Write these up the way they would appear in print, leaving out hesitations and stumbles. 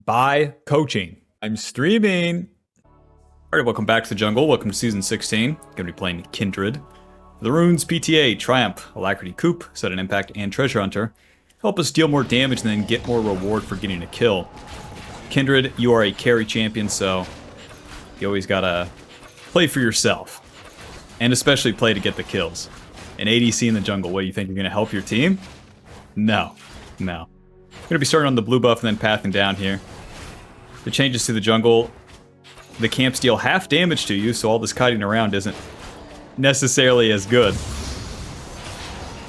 by coaching. I'm streaming. Alright, welcome back to the jungle. Welcome to Season 16. Gonna be playing Kindred. The runes, PTA, Triumph, Alacrity, Coup, Sudden Impact, and Treasure Hunter help us deal more damage and then get more reward for getting a kill. Kindred, you are a carry champion, so you always gotta play for yourself. And especially play to get the kills. An ADC in the jungle, what do you think? You're gonna help your team? No. No. I'm gonna be starting on the blue buff and then pathing down here. The changes to the jungle, the camps deal half damage to you, so all this kiting around isn't necessarily as good.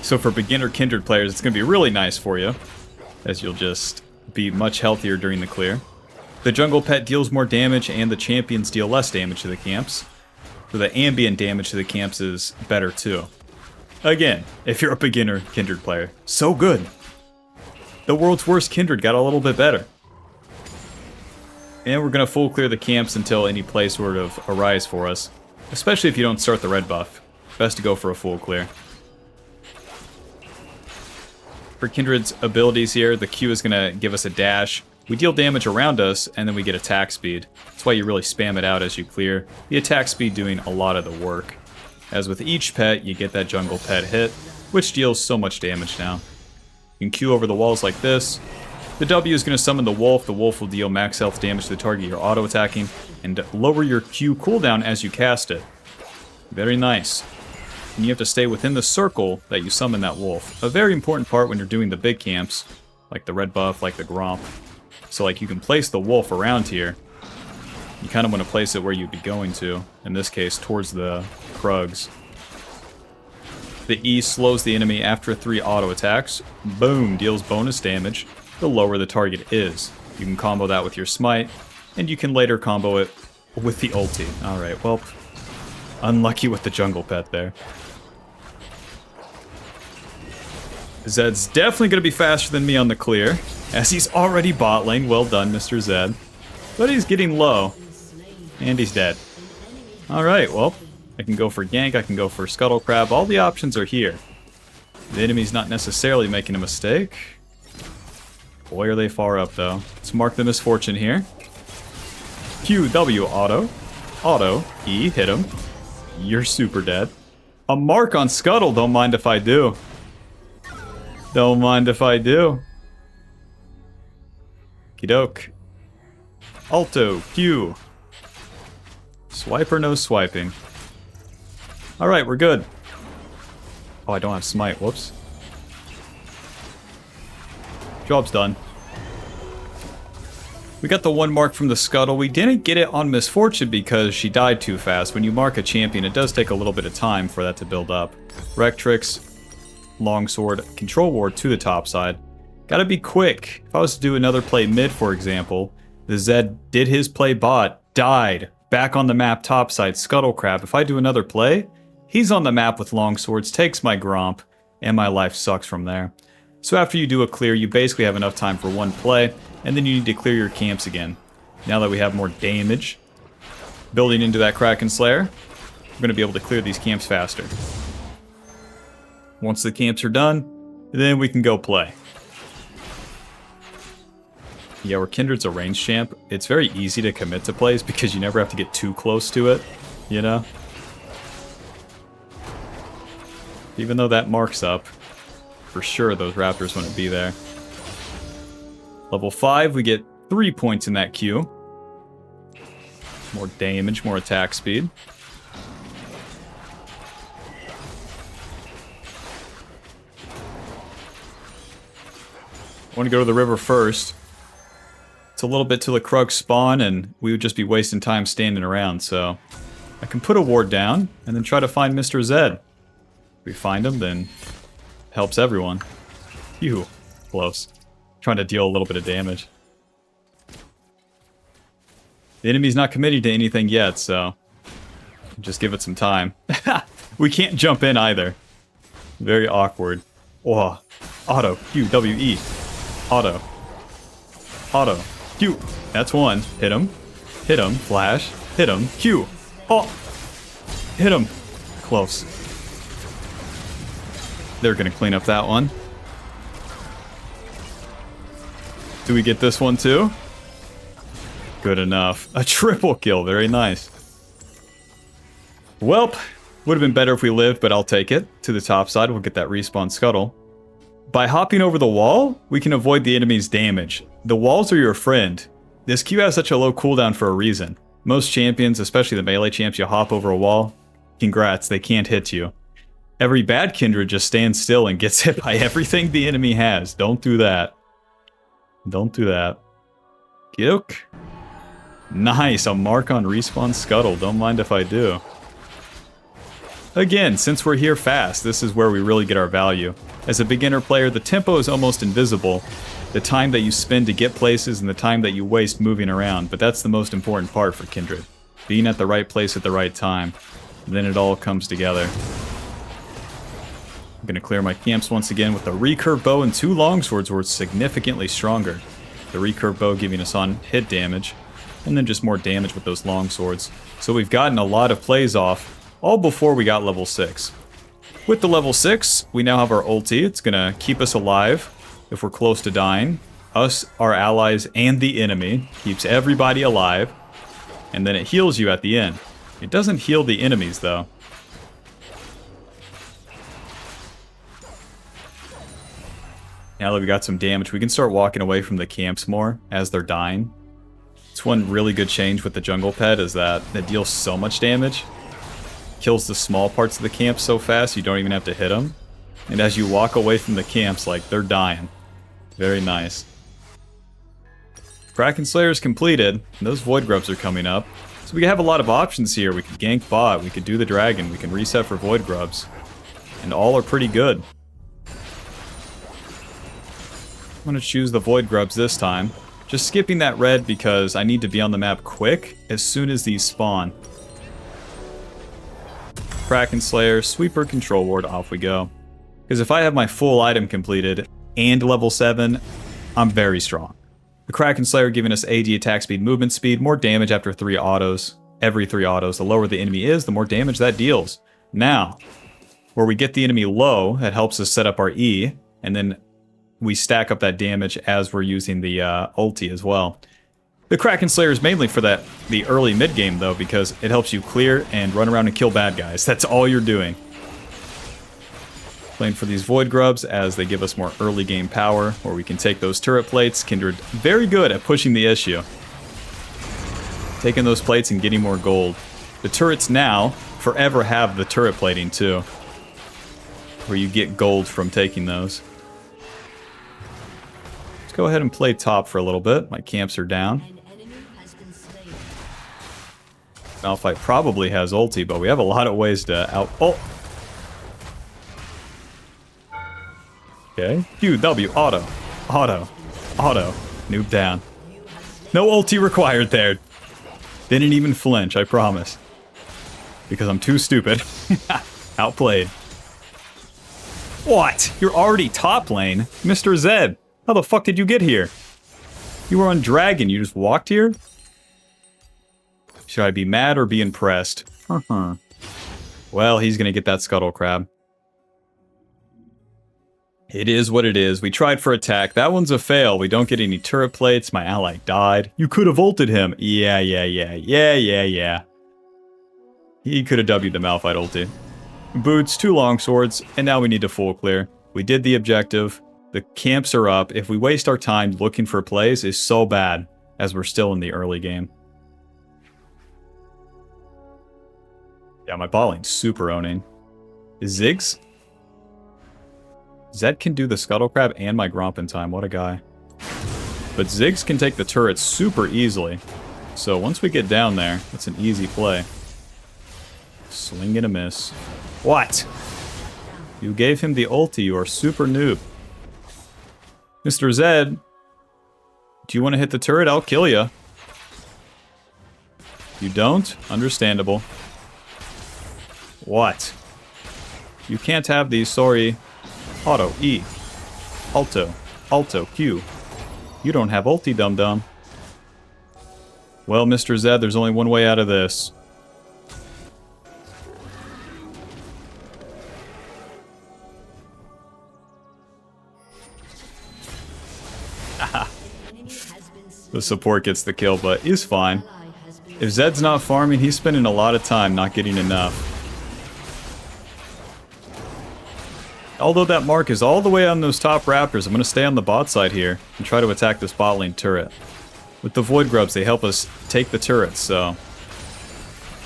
So for beginner Kindred players, it's going to be really nice for you, as you'll just be much healthier during the clear. The jungle pet deals more damage, and the champions deal less damage to the camps. So the ambient damage to the camps is better too. Again, if you're a beginner Kindred player, so good. The world's worst Kindred got a little bit better. And we're going to full clear the camps until any play sort of arise for us. Especially if you don't start the red buff. Best to go for a full clear. For Kindred's abilities here, the Q is going to give us a dash. We deal damage around us, and then we get attack speed. That's why you really spam it out as you clear. The attack speed doing a lot of the work. As with each pet, you get that jungle pet hit, which deals so much damage now. You can Q over the walls like this. The W is going to summon the wolf. The wolf will deal max health damage to the target you're auto-attacking, and lower your Q cooldown as you cast it. Very nice. And you have to stay within the circle that you summon that wolf. A very important part when you're doing the big camps, like the red buff, like the Gromp. So like you can place the wolf around here. You kind of want to place it where you'd be going to. In this case, towards the Krugs. The E slows the enemy after 3 auto attacks. Boom, deals bonus damage the lower the target is. You can combo that with your smite, and you can later combo it with the ulti. Alright, well, unlucky with the jungle pet there. Zed's definitely going to be faster than me on the clear, as he's already bot lane. Well done, Mr. Zed. But he's getting low, and he's dead. Alright, well, I can go for gank, I can go for scuttle crab. All the options are here. The enemy's not necessarily making a mistake. Boy, are they far up, though. Let's mark the misfortune here. Q, W, auto. Auto, E, hit him. You're super dead. A mark on Scuttle, don't mind if I do. Don't mind if I do. Kidoke. Alto, Q. Swipe or no swiping? Alright, we're good. Oh, I don't have smite, whoops. Job's done. We got the 1 mark from the Scuttle. We didn't get it on Misfortune because she died too fast. When you mark a champion, it does take a little bit of time for that to build up. Rectrix, Longsword, Control Ward to the top side. Gotta be quick. If I was to do another play mid, for example, the Zed did his play bot, died, back on the map top side, Scuttle Crab. If I do another play, he's on the map with Longswords, takes my Gromp, and my life sucks from there. So after you do a clear, you basically have enough time for 1 play, and then you need to clear your camps again. Now that we have more damage building into that Kraken Slayer, we're going to be able to clear these camps faster. Once the camps are done, then we can go play. Yeah, where Kindred's a range champ, it's very easy to commit to plays because you never have to get too close to it, you know? Even though that marks up, for sure those raptors wouldn't be there. Level 5, we get 3 points in that queue. More damage, more attack speed. I want to go to the river first. It's a little bit till the Krugs spawn, and we would just be wasting time standing around, so I can put a ward down, and then try to find Mr. Zed. If we find him, then helps everyone. Phew, close. Trying to deal a little bit of damage. The enemy's not committing to anything yet, so just give it some time. We can't jump in either. Very awkward. Oh, auto, Q, W, E. Auto. Auto. Q. That's 1. Hit him. Hit him. Flash. Hit him. Q. Oh. Hit him. Close. They're going to clean up that one. Do we get this one too? Good enough. A triple kill. Very nice. Welp. Would have been better if we lived, but I'll take it. To the top side, we'll get that respawn scuttle. By hopping over the wall, we can avoid the enemy's damage. The walls are your friend. This Q has such a low cooldown for a reason. Most champions, especially the melee champs, you hop over a wall. Congrats, they can't hit you. Every bad Kindred just stands still and gets hit by everything the enemy has. Don't do that. Don't do that. Gidok. Nice, a mark on respawn scuttle. Don't mind if I do. Again, since we're here fast, this is where we really get our value. As a beginner player, the tempo is almost invisible. The time that you spend to get places and the time that you waste moving around, but that's the most important part for Kindred. Being at the right place at the right time. And then it all comes together. I'm going to clear my camps once again with the recurve bow and 2 longswords where it's significantly stronger. The recurve bow giving us on hit damage, and then just more damage with those longswords. So we've gotten a lot of plays off, all before we got level 6. With the level 6, we now have our ulti. It's going to keep us alive if we're close to dying. Us, our allies, and the enemy. Keeps everybody alive. And then it heals you at the end. It doesn't heal the enemies, though. Now that we got some damage, we can start walking away from the camps more as they're dying. It's one really good change with the jungle pet is that it deals so much damage. Kills the small parts of the camp so fast you don't even have to hit them. And as you walk away from the camps, like, they're dying. Very nice. Kraken Slayer is completed, and those Void Grubs are coming up. So we have a lot of options here. We could gank bot, we could do the dragon, we can reset for Void Grubs. And all are pretty good. I'm going to choose the Void Grubs this time. Just skipping that red because I need to be on the map quick as soon as these spawn. Kraken Slayer, Sweeper, Control Ward, off we go. Because if I have my full item completed and level 7, I'm very strong. The Kraken Slayer giving us AD attack speed, movement speed, more damage after 3 autos. Every 3 autos. The lower the enemy is, the more damage that deals. Now, where we get the enemy low, that helps us set up our E, and then we stack up that damage as we're using the ulti as well. The Kraken Slayer is mainly for the early mid-game, though, because it helps you clear and run around and kill bad guys. That's all you're doing. Playing for these Void Grubs as they give us more early game power, where we can take those turret plates. Kindred very good at pushing the issue. Taking those plates and getting more gold. The turrets now forever have the turret plating, too. Where you get gold from taking those. Let's go ahead and play top for a little bit. My camps are down. Malphite probably has ulti, but we have a lot of ways to out... Oh! Okay. Q, W, auto. Auto. Auto. Noob down. No ulti required there. Didn't even flinch, I promise. Because I'm too stupid. Outplayed. What? You're already top lane? Mr. Zed, how the fuck did you get here? You were on Dragon, you just walked here? Should I be mad or be impressed? Well, he's gonna get that Scuttle Crab. It is what it is. We tried for attack. That one's a fail. We don't get any turret plates. My ally died. You could have ulted him. Yeah. He could have W'd the Malphite ulti. Boots, 2 longswords, and now we need to full clear. We did the objective. The camps are up. If we waste our time looking for plays, is so bad, as we're still in the early game. Yeah, my bot lane's super owning. Ziggs? Zed can do the Scuttle Crab and my Gromp in time. What a guy. But Ziggs can take the turret super easily. So once we get down there, it's an easy play. Swing and a miss. What? You gave him the ulti. You are super noob. Mr. Zed, do you want to hit the turret? I'll kill you. You don't? Understandable. What? You can't have these, sorry. Auto, E. Alto. Alto, Q. You don't have ulti, dum-dum. Well, Mr. Zed, there's only one way out of this. The support gets the kill, but he's fine. If Zed's not farming, he's spending a lot of time not getting enough. Although that mark is all the way on those top raptors, I'm going to stay on the bot side here and try to attack this bot lane turret. With the Void Grubs, they help us take the turrets, so...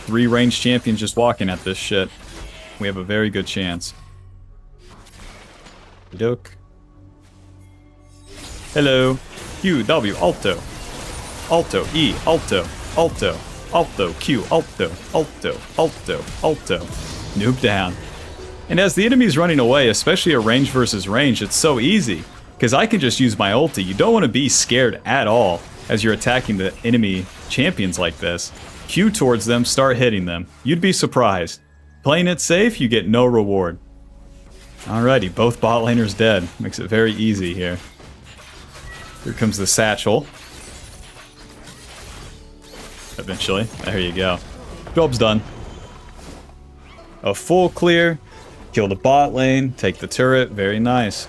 3 ranged champions just walking at this shit. We have a very good chance. Doke. Hello. Q, W, Alto. Alto, E, Alto, Alto, Alto, Q, Alto, Alto, Alto, Alto. Noob down. And as the enemy's running away, especially a range versus range, it's so easy. Because I can just use my ulti. You don't want to be scared at all as you're attacking the enemy champions like this. Q towards them, start hitting them. You'd be surprised. Playing it safe, you get no reward. Alrighty, both bot laners dead. Makes it very easy here. Here comes the satchel. Eventually. There you go. Job's done. A full clear. Kill the bot lane. Take the turret. Very nice.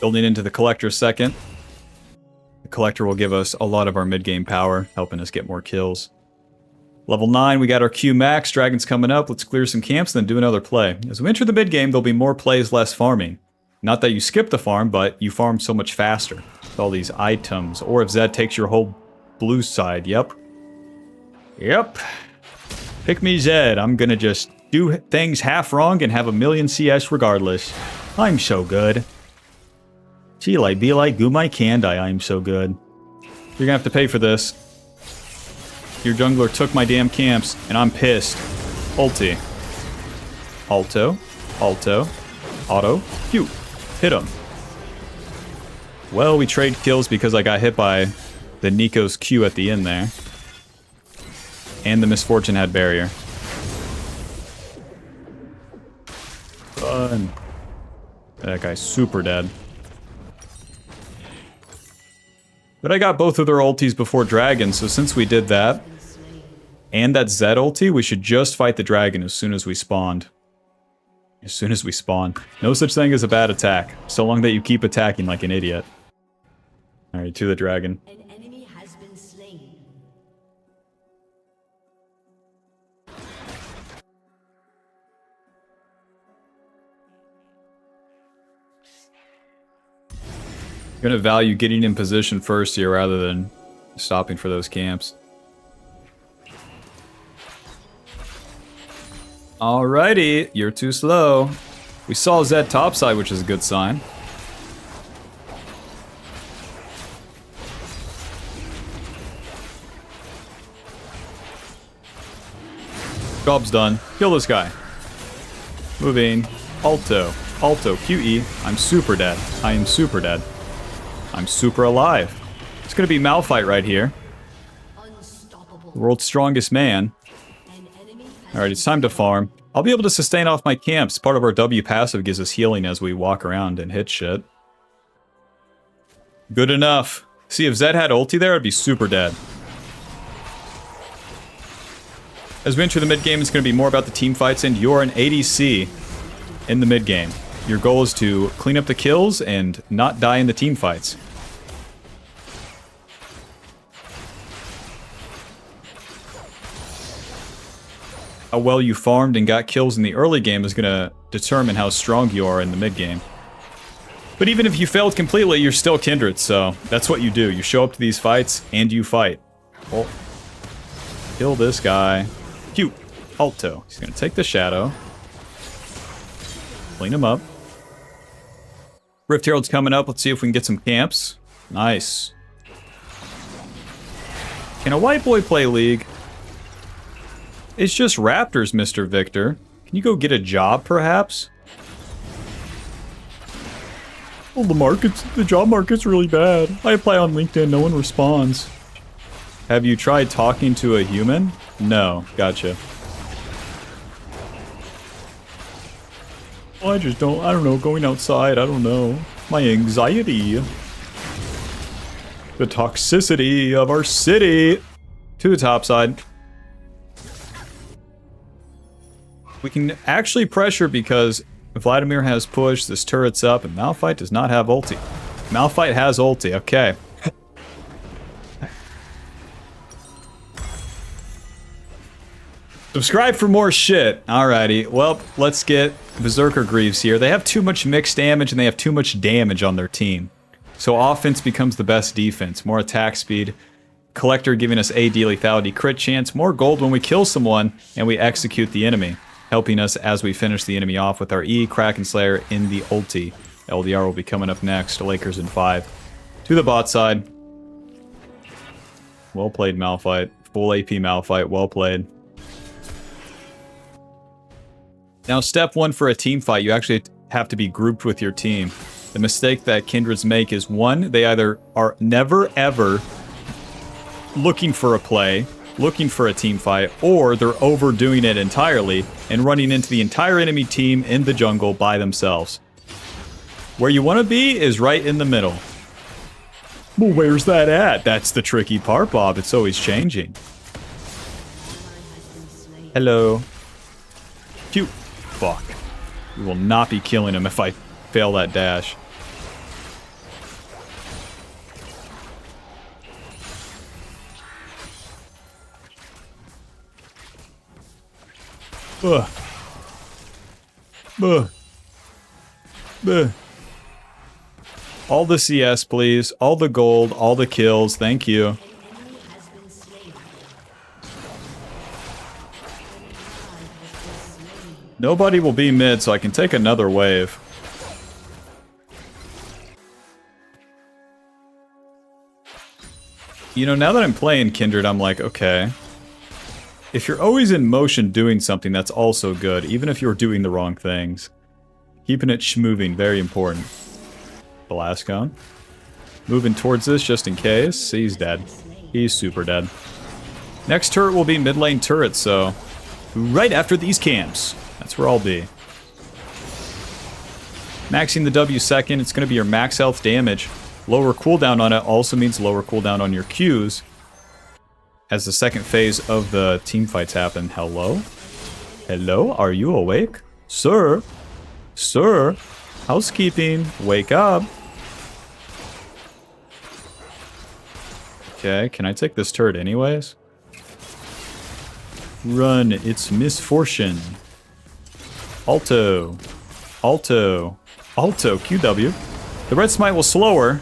Building into the collector second. The collector will give us a lot of our mid-game power, helping us get more kills. Level 9, we got our Q max. Dragon's coming up. Let's clear some camps, then do another play. As we enter the mid-game, there'll be more plays, less farming. Not that you skip the farm, but you farm so much faster. With all these items. Or if Zed takes your whole blue side. Yep. Yep. Pick me Zed. I'm gonna just do things half wrong and have a million CS regardless. I'm so good. Gee, like, be like, goo my candy. I'm so good. You're gonna have to pay for this. Your jungler took my damn camps, and I'm pissed. Ulti. Alto. Alto. Auto. Q. Hit him. Well, we trade kills because I got hit by the Nico's Q at the end there. And the Misfortune had barrier. Fun. That guy's super dead. But I got both of their ultis before Dragon, so since we did that, and that Zed ulti, we should just fight the Dragon as soon as we spawned. As soon as we spawn. No such thing as a bad attack, so long that you keep attacking like an idiot. Alright, to the Dragon. An enemy has been slain. Gonna value getting in position first here rather than stopping for those camps. Alrighty, you're too slow. We saw Zed topside, which is a good sign. Job's done. Kill this guy. Moving. Alto. Alto. QE. I'm super dead. I am super dead. I'm super alive. It's gonna be Malphite right here. The world's strongest man. Alright, it's time to farm. I'll be able to sustain off my camps. Part of our W passive gives us healing as we walk around and hit shit. Good enough. See, if Zed had ulti there, I'd be super dead. As we enter the mid-game, it's going to be more about the team fights, and you're an ADC in the mid-game. Your goal is to clean up the kills and not die in the team fights. How well you farmed and got kills in the early game is going to determine how strong you are in the mid-game. But even if you failed completely, you're still Kindred, so that's what you do. You show up to these fights, and you fight. Oh. Kill this guy. Cute. Alto. He's going to take the shadow. Clean him up. Rift Herald's coming up. Let's see if we can get some camps. Nice. Can a white boy play League? It's just Raptors, Mr. Victor. Can you go get a job, perhaps? Well, the job market's really bad. I apply on LinkedIn, no one responds. Have you tried talking to a human? No, gotcha. I don't know, going outside, I don't know. My anxiety. The toxicity of our city. To the top side. We can actually pressure because Vladimir has pushed, this turret's up, and Malphite does not have ulti. Malphite has ulti. Okay. Subscribe for more shit. Alrighty. Well, let's get Berserker Greaves here. They have too much mixed damage and they have too much damage on their team. So offense becomes the best defense. More attack speed. Collector giving us AD lethality crit chance. More gold when we kill someone and we execute the enemy. Helping us as we finish the enemy off with our E, Kraken Slayer in the ulti. LDR will be coming up next. Lakers in 5. To the bot side. Well played, Malphite. Full AP Malphite. Well played. Now, step 1 for a team fight, you actually have to be grouped with your team. The mistake that Kindreds make is, 1, they either are never ever looking for a play, looking for a team fight, or they're overdoing it entirely and running into the entire enemy team in the jungle by themselves. Where you want to be is right in the middle. Well, where's that at? That's the tricky part, Bob. It's always changing. Hello. Cute. Fuck. We will not be killing him if I fail that dash. Ugh. Ugh. Ugh. All the CS, please. All the gold, all the kills. Thank you. Nobody will be mid, so I can take another wave. You know, now that I'm playing Kindred, I'm like, okay. If you're always in motion doing something, that's also good, even if you're doing the wrong things. Keeping it moving, very important. Belascon. Moving towards this just in case. He's dead. He's super dead. Next turret will be mid lane turret, so right after these camps. That's where I'll be. Maxing the W second, it's going to be your max health damage. Lower cooldown on it also means lower cooldown on your Qs. As the second phase of the team fights happen. Hello? Hello? Are you awake? Sir? Sir? Housekeeping. Wake up. Okay, can I take this turret anyways? Run, it's misfortune. Alto. Alto. Alto. QW. The red smite will slower.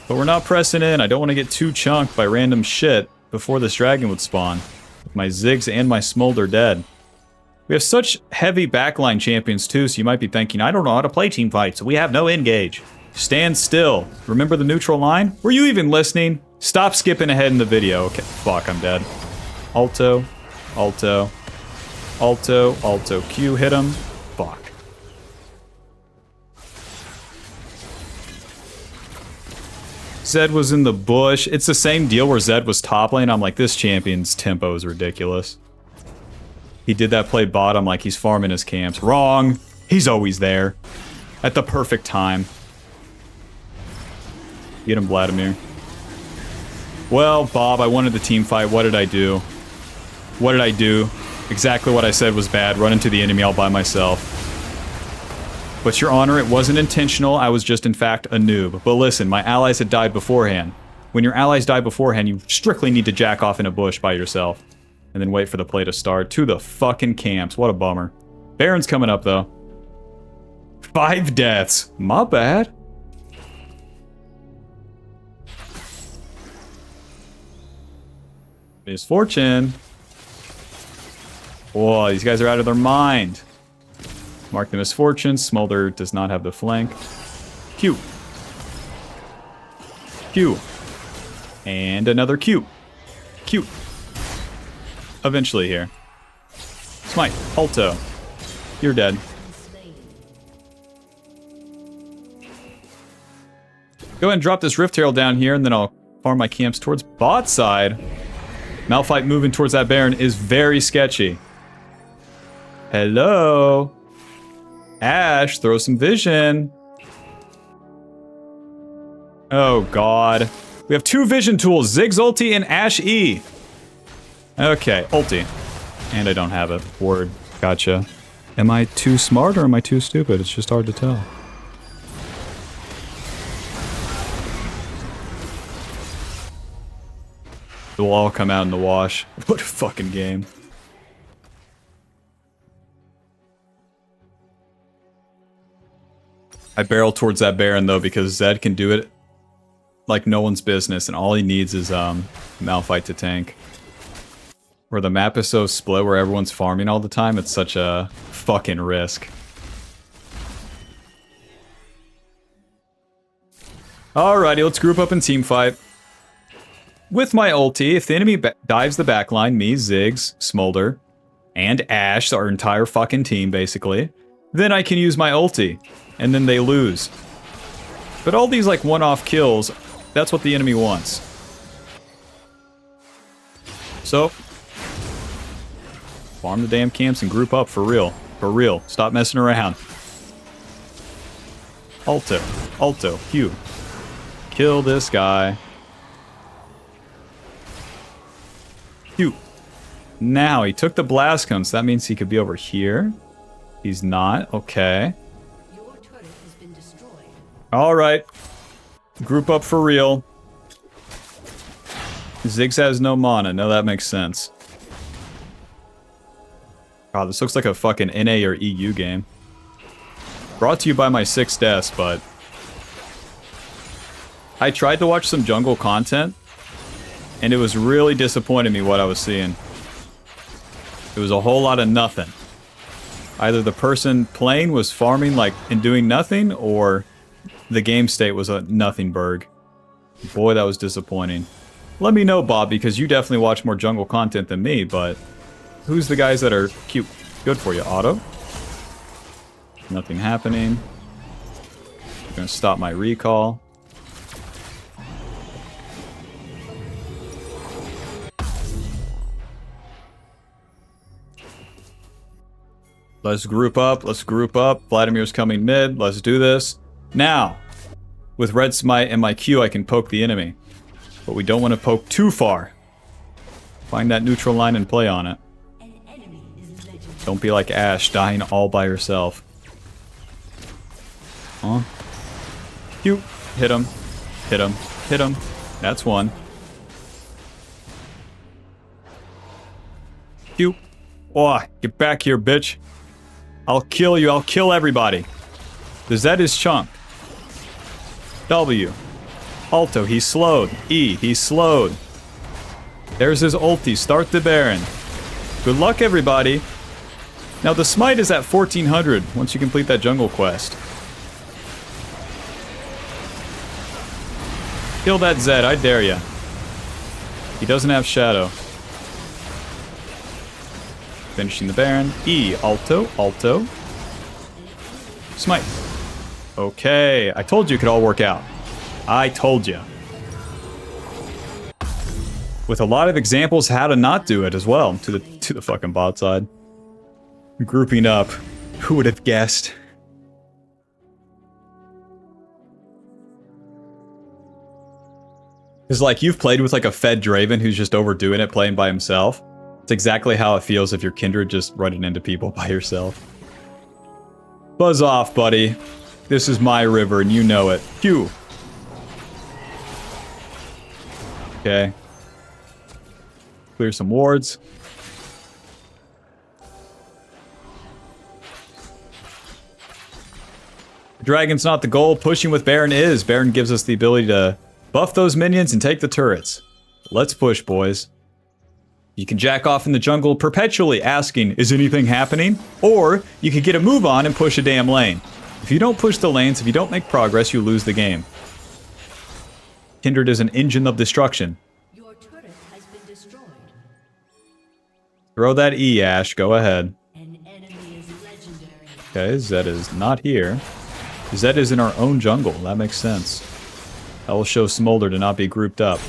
But we're not pressing in. I don't want to get too chunked by random shit before this dragon would spawn. With my Ziggs and my Smolder dead. We have such heavy backline champions too, so you might be thinking, I don't know how to play team fights, so we have no engage. Stand still. Remember the neutral line? Were you even listening? Stop skipping ahead in the video. Okay, fuck, I'm dead. Alto. Alto. Alto. Alto. Q. Hit him. Fuck. Zed was in the bush. It's the same deal where Zed was top lane. I'm like, this champion's tempo is ridiculous. He did that play bot. I'm like, he's farming his camps. Wrong. He's always there. At the perfect time. Get him, Vladimir. Well, Bob, I wanted the team fight. What did I do? What did I do? Exactly what I said was bad. Run into the enemy all by myself. But your honor, it wasn't intentional. I was just, in fact, a noob. But listen, my allies had died beforehand. When your allies die beforehand, you strictly need to jack off in a bush by yourself. And then wait for the play to start. To the fucking camps. What a bummer. Baron's coming up, though. 5 deaths. My bad. Misfortune. Whoa, these guys are out of their mind. Mark the misfortune. Smolder does not have the flank. Q. Q. And another Q. Q. Eventually here. Smite. Alto. You're dead. Go ahead and drop this Rift Herald down here, and then I'll farm my camps towards bot side. Malphite moving towards that Baron is very sketchy. Hello? Ash, throw some vision. Oh, God. We have 2 vision tools, Ziggs ulti and Ash E. Okay, ulti. And I don't have it. Word. Gotcha. Am I too smart or am I too stupid? It's just hard to tell. They'll all come out in the wash. What a fucking game. I barrel towards that Baron though because Zed can do it like no one's business, and all he needs is Malphite to tank. Where the map is so split where everyone's farming all the time, it's such a fucking risk. Alrighty, let's group up and team fight. With my ulti, if the enemy dives the backline, me, Ziggs, Smolder, and Ashe, our entire fucking team basically, then I can use my ulti, and then they lose. But all these like one-off kills, that's what the enemy wants. So, farm the damn camps and group up for real. For real. Stop messing around. Alto, Q. Kill this guy. Q. Now, he took the blast cone, so that means he could be over here. He's not. Okay. Your turret has been destroyed. Alright. Group up for real. Ziggs has no mana. No, that makes sense. God, this looks like a fucking NA or EU game. Brought to you by my 6DS, but... I tried to watch some jungle content, and it was really disappointing me what I was seeing. It was a whole lot of nothing. Either the person playing was farming like and doing nothing, or the game state was a nothing burg. Boy, that was disappointing. Let me know, Bob, because you definitely watch more jungle content than me, but who's the guys that are cute? Good for you, Auto. Nothing happening. I'm gonna stop my recall. Let's group up. Let's group up. Vladimir's coming mid. Let's do this. Now, with Red Smite and my Q, I can poke the enemy. But we don't want to poke too far. Find that neutral line and play on it. An enemy is legendary. Don't be like Ashe, dying all by herself. Huh? Q. Hit him. Hit him. Hit him. That's one. Q. Oh, get back here, bitch. I'll kill you. I'll kill everybody. The Zed is chunked. W. Alto, he's slowed. E, he's slowed. There's his ulti. Start the Baron. Good luck, everybody. Now, the Smite is at 1400 once you complete that jungle quest. Kill that Zed, I dare ya. He doesn't have Shadow. Finishing the Baron. E, Alto, Alto. Smite. Okay, I told you it could all work out. I told you. With a lot of examples how to not do it as well, to the fucking bot side. Grouping up. Who would have guessed? It's like you've played with like a fed Draven who's just overdoing it playing by himself. It's exactly how it feels if you're Kindred just running into people by yourself. Buzz off, buddy. This is my river and you know it. Q. Okay. Clear some wards. Dragon's not the goal. Pushing with Baron is. Baron gives us the ability to buff those minions and take the turrets. Let's push, boys. You can jack off in the jungle perpetually asking, is anything happening? Or you can get a move on and push a damn lane. If you don't push the lanes, if you don't make progress, you lose the game. Kindred is an engine of destruction. Your turret has been destroyed. Throw that E, Ashe. Go ahead. An enemy is legendary. Okay, Zed is not here. Zed is in our own jungle. That makes sense. That will show Smolder to not be grouped up.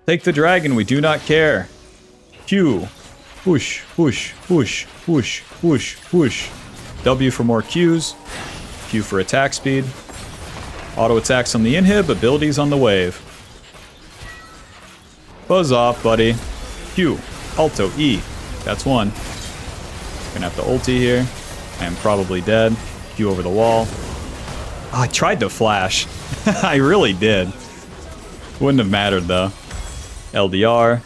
Take the dragon, we do not care. Q. Whoosh, whoosh, whoosh, whoosh, whoosh, whoosh. W for more Qs. Q for attack speed. Auto attacks on the inhib, abilities on the wave. Buzz off, buddy. Q. Alto, E. That's one. Gonna have to ulti here. I am probably dead. Q over the wall. Oh, I tried to flash. I really did. Wouldn't have mattered though. LDR.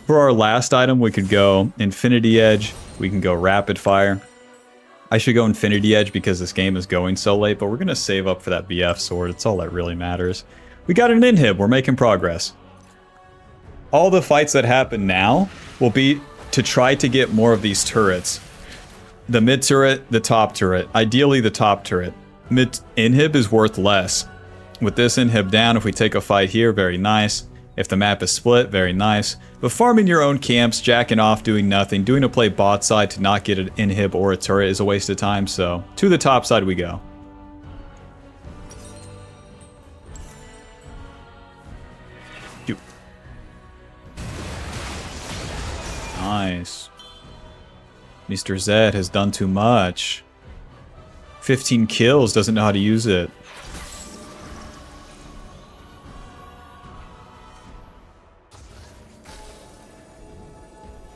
For our last item, we could go Infinity Edge. We can go Rapid Fire. I should go Infinity Edge because this game is going so late, but we're going to save up for that BF sword. It's all that really matters. We got an inhib. We're making progress. All the fights that happen now will be to try to get more of these turrets. The mid turret, the top turret. Ideally, the top turret. Mid inhib is worth less. With this inhib down, if we take a fight here, very nice. If the map is split, very nice. But farming your own camps, jacking off, doing nothing, doing a play bot side to not get an inhib or a turret is a waste of time, so to the top side we go. Shoot. Nice. Mr. Zed has done too much. 15 kills, doesn't know how to use it.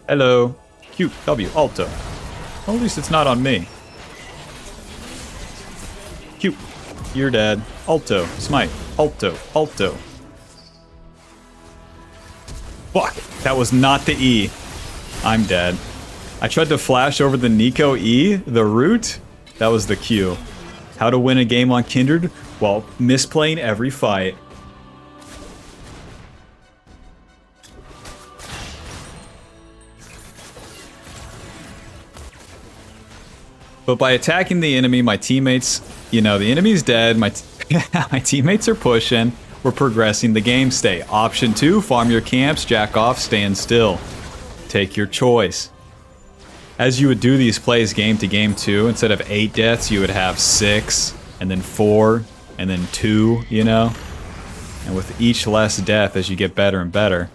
Hello. Q, W, Alto. Well, at least it's not on me. Q, you're dead. Alto, Smite. Alto, Alto. Fuck, that was not the E. I'm dead. I tried to flash over the Nico E, the root. That was the Q. How to win a game on Kindred while misplaying every fight. But by attacking the enemy, my teammates, you know, the enemy's dead, my teammates are pushing, we're progressing the game state. Option 2, farm your camps, jack off, stand still. Take your choice. As you would do these plays game to game too, instead of 8 deaths, you would have 6, and then 4, and then 2, you know? And with each less death as you get better and better,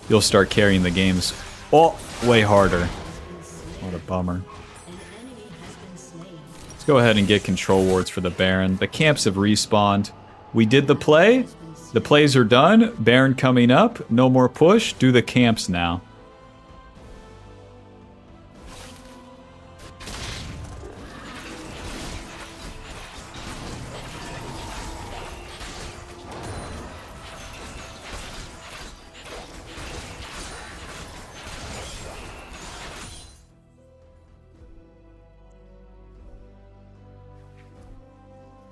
you'll start carrying the games way harder. What a bummer. Let's go ahead and get control wards for the Baron. The camps have respawned. We did the play. The plays are done. Baron coming up. No more push. Do the camps now.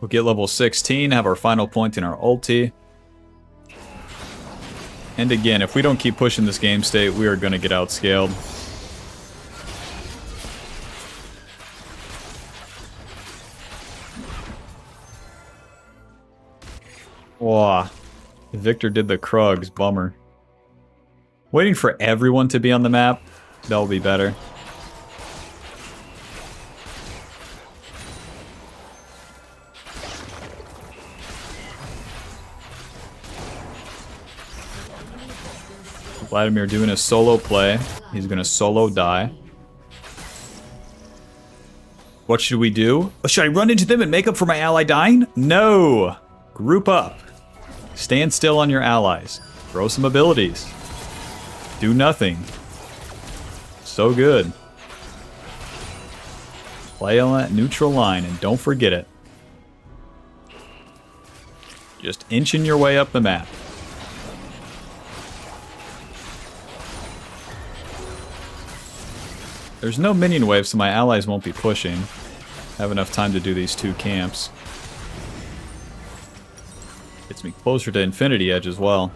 We'll get level 16, have our final point in our ulti. And again, if we don't keep pushing this game state, we are going to get outscaled. Wow. Victor did the Krugs, bummer. Waiting for everyone to be on the map, that'll be better. Vladimir doing a solo play. He's gonna solo die. What should we do? Should I run into them and make up for my ally dying? No! Group up. Stand still on your allies. Throw some abilities. Do nothing. So good. Play on that neutral line and don't forget it. Just inching your way up the map. There's no minion wave, so my allies won't be pushing. I have enough time to do these 2 camps. Gets me closer to Infinity Edge as well.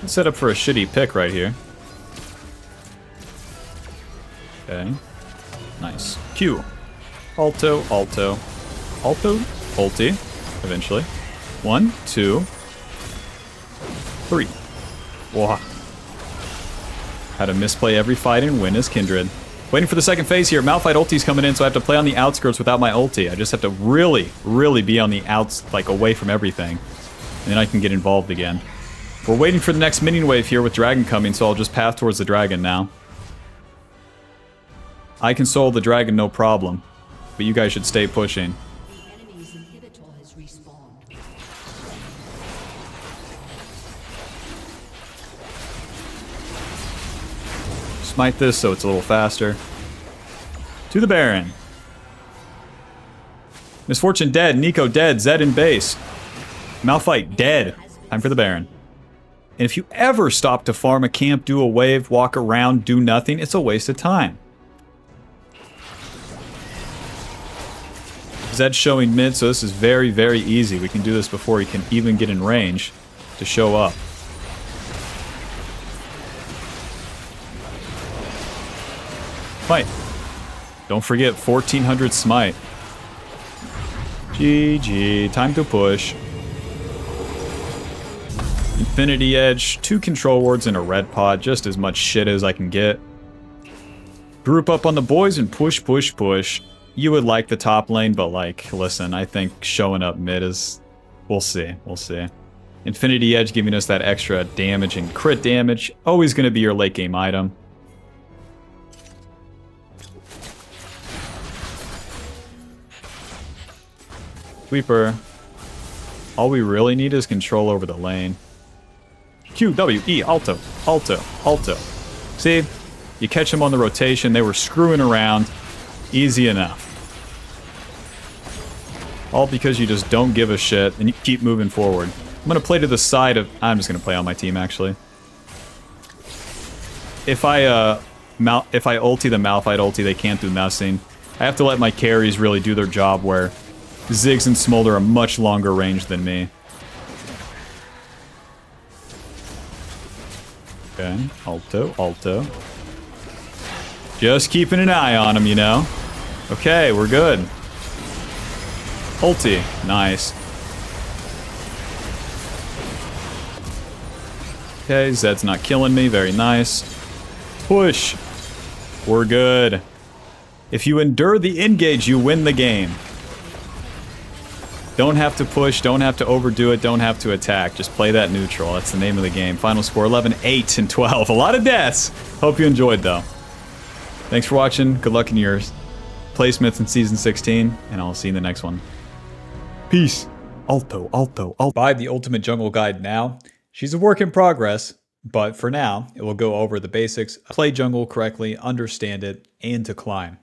Let's set up for a shitty pick right here. Okay. Nice. Q. Alto, Alto. Alto, ulti, eventually. 1, 2, 3. Wow. How to misplay every fight and win as Kindred. Waiting for the second phase here. Malphite ulti's coming in, so I have to play on the outskirts without my ulti. I just have to really, really be on the outs, like away from everything. And then I can get involved again. We're waiting for the next minion wave here with Dragon coming, so I'll just path towards the Dragon now. I can solo the Dragon, no problem. But you guys should stay pushing. Smite this so it's a little faster. To the Baron. Misfortune dead. Nico dead. Zed in base. Malphite dead. Time for the Baron. And if you ever stop to farm a camp, do a wave, walk around, do nothing, it's a waste of time. Zed's showing mid, so this is very, very easy. We can do this before he can even get in range to show up. Smite. Don't forget 1400 smite. GG. Time to push. Infinity Edge, 2 control wards and a red pod, just as much shit as I can get. Group up on the boys and push, push, push. You would like the top lane, but like, listen, I think showing up mid is... We'll see, we'll see. Infinity Edge giving us that extra damage and crit damage. Always going to be your late game item. Sweeper. All we really need is control over the lane. Q, W, E, alto, alto, alto. See? You catch them on the rotation. They were screwing around. Easy enough. All because you just don't give a shit and you keep moving forward. I'm going to play to the side of... I'm just going to play on my team, actually. If I ulti the Malphite ulti, they can't do nothing. I have to let my carries really do their job where Ziggs and Smolder are much longer range than me. Okay, alto, alto. Just keeping an eye on him, you know? Okay, we're good. Ulti, nice. Okay, Zed's not killing me, very nice. Push. We're good. If you endure the engage, you win the game. Don't have to push, don't have to overdo it, don't have to attack. Just play that neutral. That's the name of the game. Final score 11, 8, and 12. A lot of deaths. Hope you enjoyed, though. Thanks for watching. Good luck in your placements in Season 16, and I'll see you in the next one. Peace. Alto, alto, alto. Buy the Ultimate Jungle Guide now. She's a work in progress, but for now, it will go over the basics, play jungle correctly, understand it, and to climb.